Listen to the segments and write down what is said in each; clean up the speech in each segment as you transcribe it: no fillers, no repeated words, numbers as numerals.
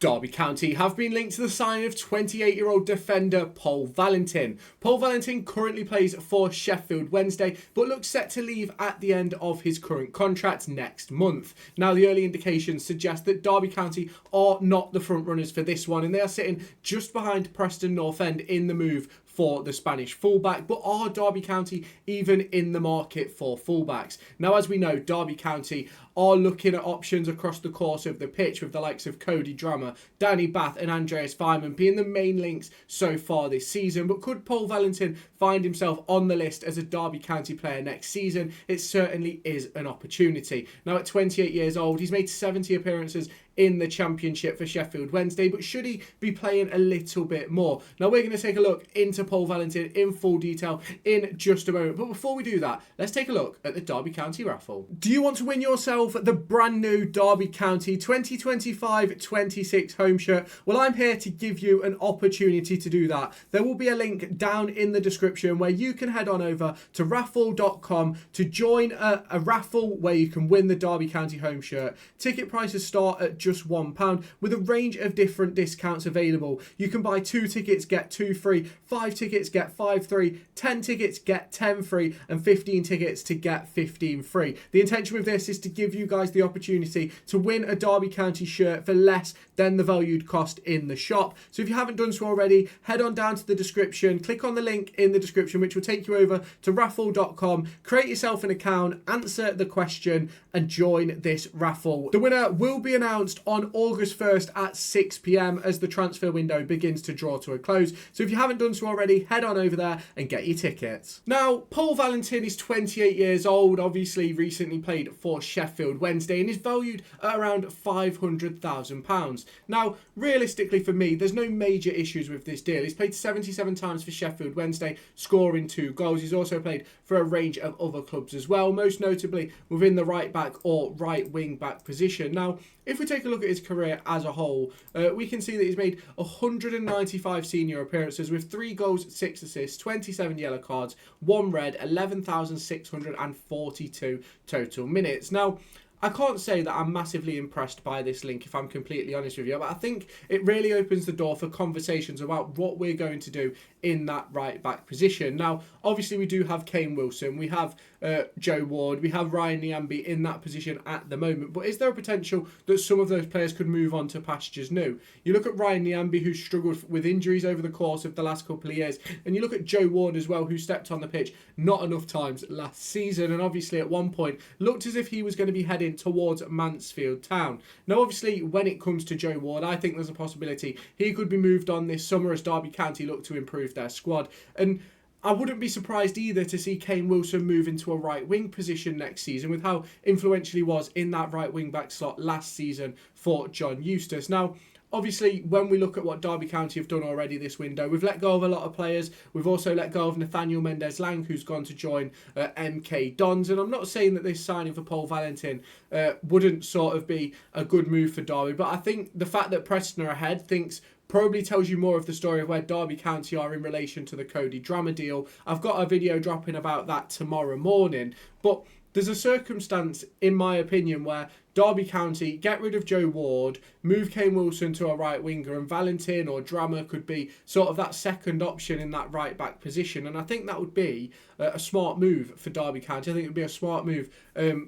Derby County have been linked to the signing of 28-year-old defender Pol Valentin. Pol Valentin currently plays for Sheffield Wednesday, but looks set to leave at the end of his current contract next month. Now, the early indications suggest that Derby County are not the front runners for this one, and they are sitting just behind Preston North End in the move for the Spanish fullback. But are Derby County even in the market for fullbacks? Now, as we know, Derby County are looking at options across the course of the pitch, with the likes of Cody Drammer, Danny Bath and Andreas Weimann being the main links so far this season. But could Pol Valentin find himself on the list as a Derby County player next season? It certainly is an opportunity. Now, at 28 years old, he's made 70 appearances in the Championship for Sheffield Wednesday, but should he be playing a little bit more? Now, we're going to take a look into Pol Valentin in full detail in just a moment, but before we do that, let's take a look at the Derby County raffle. Do you want to win yourself the brand new Derby County 2025-26 home shirt? Well, I'm here to give you an opportunity to do that. There will be a link down in the description where you can head on over to raffle.com to join a raffle where you can win the Derby County home shirt. Ticket prices start at just £1 with a range of different discounts available. You can buy 2 tickets, get 2 free, 5 tickets, get 5 free, 10 tickets, get 10 free, and 15 tickets to get 15 free. The intention with this is to give you guys the opportunity to win a Derby County shirt for less than the valued cost in the shop. So if you haven't done so already, head on down to the description, click on the link in the description, which will take you over to raffle.com, create yourself an account, answer the question, and join this raffle. The winner will be announced on August 1st at 6 p.m. as the transfer window begins to draw to a close. So if you haven't done so already, head on over there and get your tickets. Now, Pol Valentin is 28 years old, obviously recently played for Sheffield Wednesday, and is valued at around £500,000. Now, realistically for me, there's no major issues with this deal. He's played 77 times for Sheffield Wednesday, scoring 2 goals. He's also played for a range of other clubs as well, most notably within the right back or right wing back position. Now, if we take a look at his career as a whole, we can see that he's made 195 senior appearances with 3 goals, 6 assists, 27 yellow cards, 1 red, 11,642 total minutes. Now, I can't say that I'm massively impressed by this link, if I'm completely honest with you, but I think it really opens the door for conversations about what we're going to do in that right back position. Now, obviously we do have Kane Wilson, we have Joe Ward, we have Ryan Niambi in that position at the moment, but is there a potential that some of those players could move on to pastures new? You look at Ryan Niambi, who struggled with injuries over the course of the last couple of years, and you look at Joe Ward as well, who stepped on the pitch not enough times last season, and obviously at one point looked as if he was going to be heading towards Mansfield Town. Now, obviously, when it comes to Joe Ward, I think there's a possibility he could be moved on this summer as Derby County look to improve their squad. And I wouldn't be surprised either to see Kane Wilson move into a right wing position next season, with how influential he was in that right wing back slot last season for John Eustace. Now, obviously, when we look at what Derby County have done already this window, we've let go of a lot of players. We've also let go of Nathaniel Mendez-Lang, who's gone to join MK Dons. And I'm not saying that this signing for Pol Valentin wouldn't sort of be a good move for Derby, but I think the fact that Preston are ahead probably tells you more of the story of where Derby County are in relation to the Cody Drammer deal. I've got a video dropping about that tomorrow morning, but there's a circumstance, in my opinion, where Derby County get rid of Joe Ward, move Kane Wilson to a right winger, and Valentin or Drammer could be sort of that second option in that right back position. And I think that would be a smart move for Derby County. I think it would be a smart move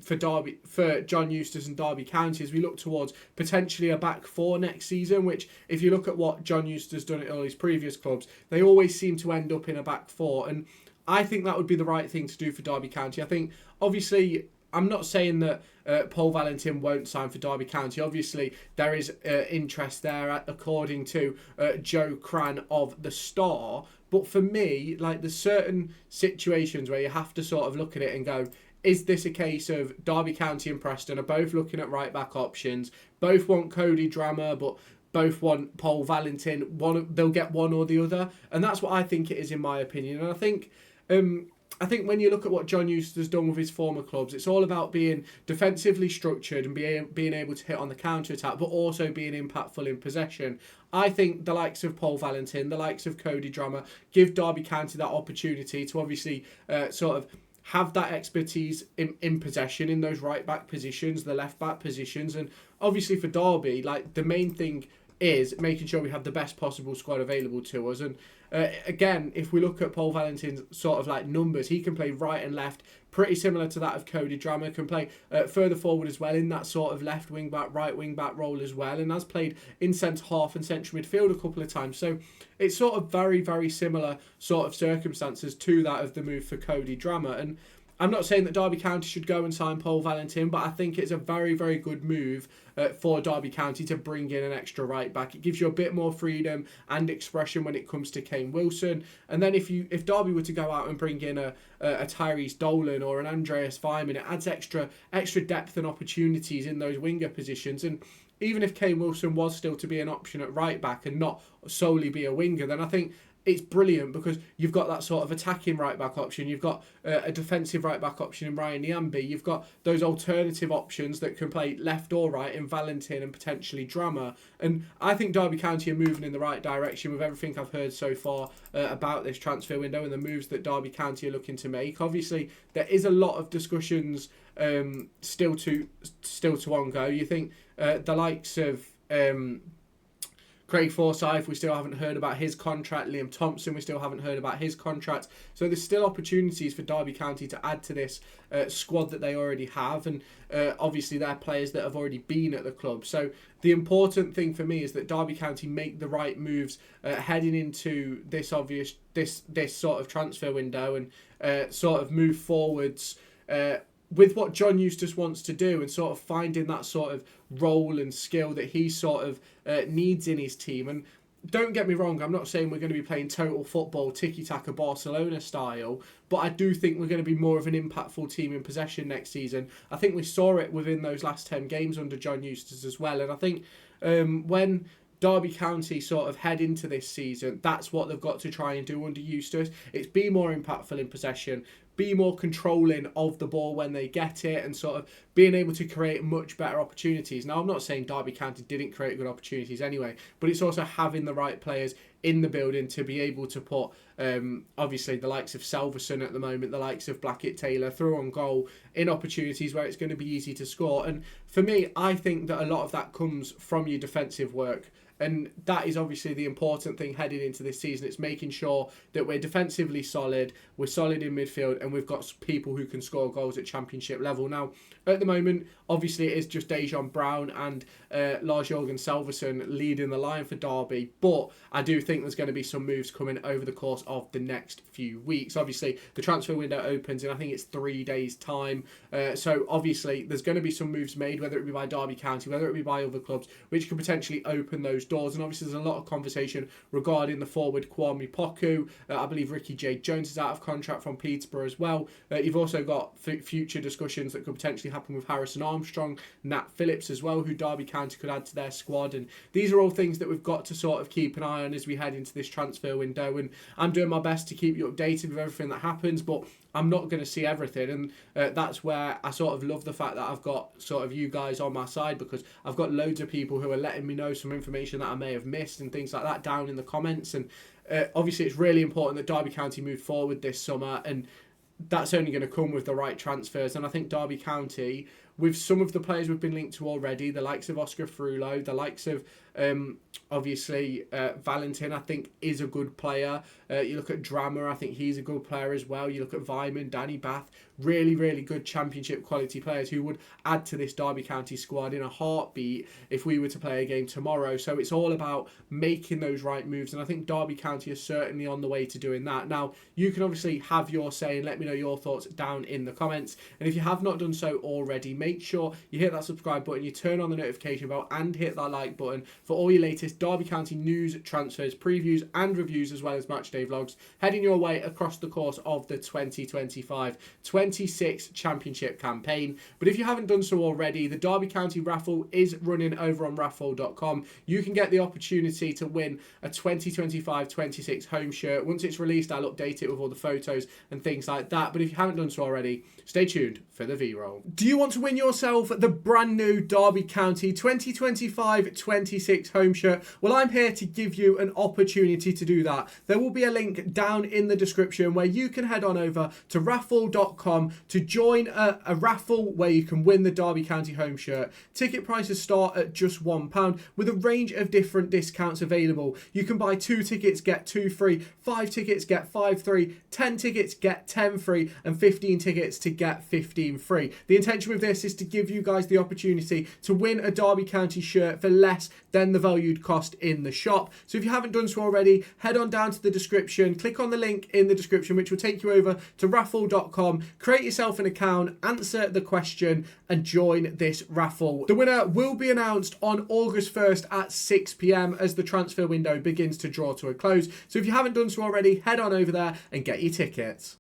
for John Eustace and Derby County as we look towards potentially a back 4 next season, which, if you look at what John Eustace has done at all his previous clubs, they always seem to end up in a back 4. And I think that would be the right thing to do for Derby County. I think, obviously, I'm not saying that Pol Valentin won't sign for Derby County. Obviously, there is interest there, according to Joe Cran of The Star. But for me, like, there's certain situations where you have to sort of look at it and go, is this a case of Derby County and Preston are both looking at right back options, both want Cody Drammer, but both want Pol Valentin, they'll get one or the other? And that's what I think it is, in my opinion. And I think when you look at what John Eustace has done with his former clubs, it's all about being defensively structured and being able to hit on the counter-attack, but also being impactful in possession. I think the likes of Pol Valentin, the likes of Cody Drammer, give Derby County that opportunity to obviously sort of have that expertise in possession in those right-back positions, the left-back positions. And obviously for Derby, like, the main thing is making sure we have the best possible squad available to us. And again, if we look at Pol Valentin's sort of like numbers, he can play right and left, pretty similar to that of Cody Drammer, can play further forward as well in that sort of left wing back, right wing back role as well, and has played in centre half and central midfield a couple of times. So it's sort of very, very similar sort of circumstances to that of the move for Cody Drammer. And I'm not saying that Derby County should go and sign Pol Valentin, but I think it's a very, very good move for Derby County to bring in an extra right back. It gives you a bit more freedom and expression when it comes to Kane Wilson. And then if Derby were to go out and bring in a Tyrese Dolan or an Andreas Weimann, it adds extra depth and opportunities in those winger positions. And even if Kane Wilson was still to be an option at right back and not solely be a winger, then I think it's brilliant because you've got that sort of attacking right back option. You've got a defensive right back option in Ryan Niambi. You've got those alternative options that can play left or right in Valentin and potentially Drammer. And I think Derby County are moving in the right direction with everything I've heard so far about this transfer window and the moves that Derby County are looking to make. Obviously, there is a lot of discussions still to ongo. You think the likes of Craig Forsyth, we still haven't heard about his contract. Liam Thompson, we still haven't heard about his contract. So there's still opportunities for Derby County to add to this squad that they already have. And obviously they're players that have already been at the club. So the important thing for me is that Derby County make the right moves heading into this sort of transfer window and sort of move forwards with what John Eustace wants to do and sort of finding that sort of role and skill that he sort of needs in his team. And don't get me wrong, I'm not saying we're going to be playing total football, tiki-taka Barcelona style, but I do think we're going to be more of an impactful team in possession next season. I think we saw it within those last 10 games under John Eustace as well. And I think when Derby County sort of head into this season, that's what they've got to try and do under Eustace. It's be more impactful in possession, be more controlling of the ball when they get it, and sort of being able to create much better opportunities. Now, I'm not saying Derby County didn't create good opportunities anyway, but it's also having the right players in the building to be able to put, obviously, the likes of Salverson at the moment, the likes of Blackett Taylor through on goal in opportunities where it's going to be easy to score. And for me, I think that a lot of that comes from your defensive work. And that is obviously the important thing heading into this season. It's making sure that we're defensively solid, we're solid in midfield, and we've got people who can score goals at championship level. Now, at the moment, obviously it is just Dejan Brown and Lars-Jørgen Salverson leading the line for Derby, but I do think there's going to be some moves coming over the course of the next few weeks. Obviously, the transfer window opens in, I think it's 3 days' time. So obviously, there's going to be some moves made, whether it be by Derby County, whether it be by other clubs, which could potentially open those doors. And obviously there's a lot of conversation regarding the forward Kwame Poku. I believe Ricky J. Jones is out of contract from Peterborough as well. You've also got future discussions that could potentially happen with Harrison Armstrong, Nat Phillips as well, who Derby County could add to their squad. And these are all things that we've got to sort of keep an eye on as we head into this transfer window. And I'm doing my best to keep you updated with everything that happens, but I'm not going to see everything, and that's where I sort of love the fact that I've got sort of you guys on my side, because I've got loads of people who are letting me know some information that I may have missed and things like that down in the comments. And obviously it's really important that Derby County move forward this summer, and that's only going to come with the right transfers. And I think Derby County, with some of the players we've been linked to already, the likes of Oscar Frulo, the likes of obviously Valentin, I think is a good player. You look at Drammer, I think he's a good player as well. You look at Weimann, Danny Bath, really, really good championship quality players who would add to this Derby County squad in a heartbeat if we were to play a game tomorrow. So it's all about making those right moves, and I think Derby County is certainly on the way to doing that. Now, you can obviously have your say and let me know your thoughts down in the comments. And if you have not done so already, make sure you hit that subscribe button, you turn on the notification bell, and hit that like button for all your latest Derby County news, transfers, previews and reviews, as well as matchday vlogs heading your way across the course of the 2025-26 championship campaign. But if you haven't done so already, the Derby County Raffle is running over on raffle.com. You can get the opportunity to win a 2025-26 home shirt. Once it's released, I'll update it with all the photos and things like that. But if you haven't done so already, stay tuned for the V-Roll. Do you want to win yourself the brand new Derby County 2025-26 home shirt? Well, I'm here to give you an opportunity to do that. There will be a link down in the description where you can head on over to raffle.com to join a raffle where you can win the Derby County home shirt. Ticket prices start at just £1 with a range of different discounts available. You can buy 2 tickets, get 2 free, 5 tickets, get 5 free, 10 tickets, get 10 free, and 15 tickets to get 15 free. The intention with this is to give you guys the opportunity to win a Derby County shirt for less than the valued cost in the shop. So if you haven't done so already, head on down to the description, click on the link in the description, which will take you over to raffle.com, create yourself an account, answer the question, and join this raffle. The winner will be announced on August 1st at 6 p.m. as the transfer window begins to draw to a close. So if you haven't done so already, head on over there and get your tickets.